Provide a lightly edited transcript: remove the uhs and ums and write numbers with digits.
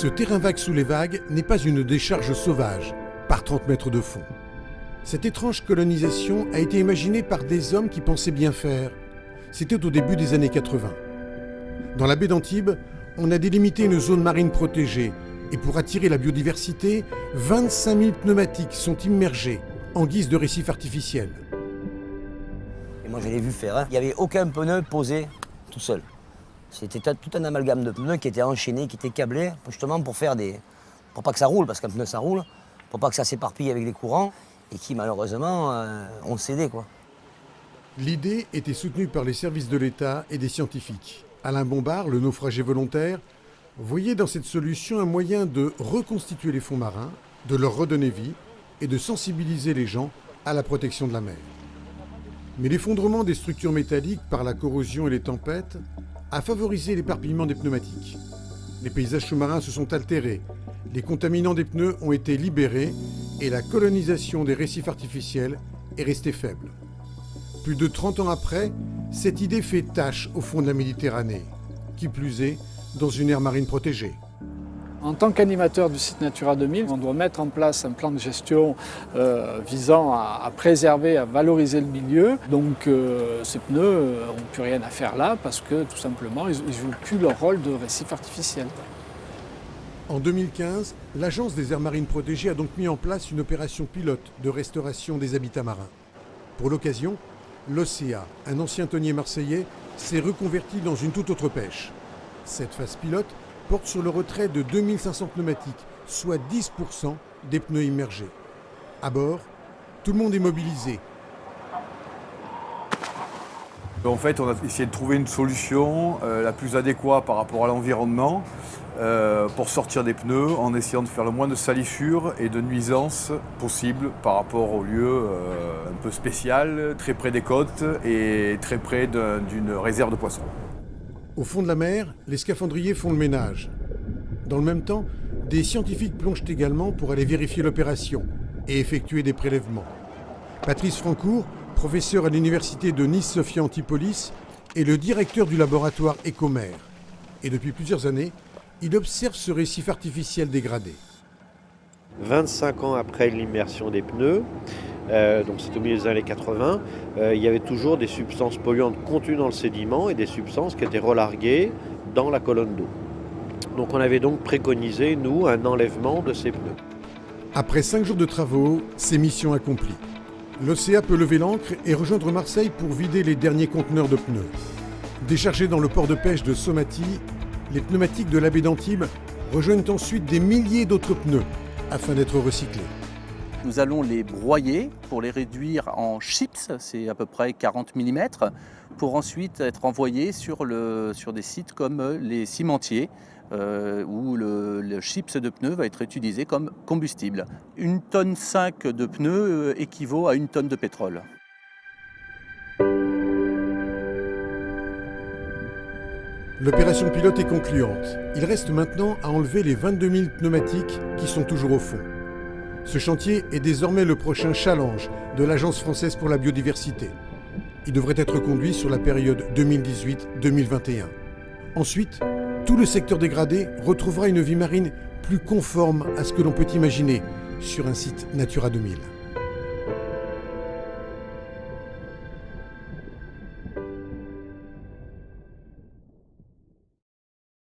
Ce terrain vague sous les vagues n'est pas une décharge sauvage, par 30 mètres de fond. Cette étrange colonisation a été imaginée par des hommes qui pensaient bien faire. C'était au début des années 80. Dans la baie d'Antibes, on a délimité une zone marine protégée. Et pour attirer la biodiversité, 25 000 pneumatiques sont immergés en guise de récif artificiel. Et moi je l'ai vu faire, hein. Il n'y avait aucun pneu posé tout seul. C'était tout un amalgame de pneus qui étaient enchaînés, qui étaient câblés, justement pour pas que ça roule, parce qu'un pneu ça roule, pour pas que ça s'éparpille avec les courants, et qui malheureusement ont cédé, quoi. L'idée était soutenue par les services de l'État et des scientifiques. Alain Bombard, le naufragé volontaire, voyait dans cette solution un moyen de reconstituer les fonds marins, de leur redonner vie et de sensibiliser les gens à la protection de la mer. Mais l'effondrement des structures métalliques par la corrosion et les tempêtes a favorisé l'éparpillement des pneumatiques. Les paysages sous-marins se sont altérés, les contaminants des pneus ont été libérés et la colonisation des récifs artificiels est restée faible. Plus de 30 ans après, cette idée fait tache au fond de la Méditerranée, qui plus est dans une aire marine protégée. En tant qu'animateur du site Natura 2000, on doit mettre en place un plan de gestion visant à préserver, à valoriser le milieu. Donc ces pneus n'ont plus rien à faire là parce que tout simplement, ils ne jouent plus leur rôle de récif artificiel. En 2015, l'Agence des aires marines protégées a donc mis en place une opération pilote de restauration des habitats marins. Pour l'occasion, l'Océa, un ancien tonnier marseillais, s'est reconverti dans une toute autre pêche. Cette phase pilote porte sur le retrait de 2500 pneumatiques, soit 10% des pneus immergés. À bord, tout le monde est mobilisé. En fait, on a essayé de trouver une solution la plus adéquate par rapport à l'environnement pour sortir des pneus en essayant de faire le moins de salissures et de nuisances possibles par rapport au lieu un peu spécial, très près des côtes et très près d'une réserve de poissons. Au fond de la mer, les scaphandriers font le ménage. Dans le même temps, des scientifiques plongent également pour aller vérifier l'opération et effectuer des prélèvements. Patrice Francourt, professeur à l'université de Nice-Sophia Antipolis, est le directeur du laboratoire Ecomer. Et depuis plusieurs années, il observe ce récif artificiel dégradé. 25 ans après l'immersion des pneus, donc c'est au milieu des années 80, il y avait toujours des substances polluantes contenues dans le sédiment et des substances qui étaient relarguées dans la colonne d'eau. Donc on avait donc préconisé, nous, un enlèvement de ces pneus. Après 5 jours de travaux, c'est mission accomplie. L'Océa peut lever l'ancre et rejoindre Marseille pour vider les derniers conteneurs de pneus. Déchargés dans le port de pêche de Somati, les pneumatiques de la baie d'Antibes rejoignent ensuite des milliers d'autres pneus afin d'être recyclés. Nous allons les broyer pour les réduire en chips, c'est à peu près 40 mm, pour ensuite être envoyés sur des sites comme les cimentiers, où le chips de pneus va être utilisé comme combustible. 1,5 tonne de pneus équivaut à 1 tonne de pétrole. L'opération pilote est concluante. Il reste maintenant à enlever les 22 000 pneumatiques qui sont toujours au fond. Ce chantier est désormais le prochain challenge de l'Agence française pour la biodiversité. Il devrait être conduit sur la période 2018-2021. Ensuite, tout le secteur dégradé retrouvera une vie marine plus conforme à ce que l'on peut imaginer sur un site Natura 2000.